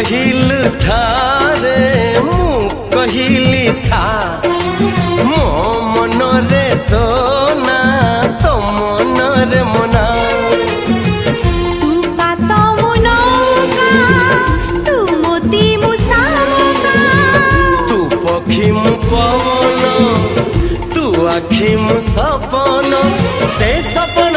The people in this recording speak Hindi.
कहिलु थारे मु कहिली था मो मनरे तो ना तो मनरे मना तू पातो मुनौका तू मोती मुसामुका तू पखी मु पवन तू आखी मु सपन से सपन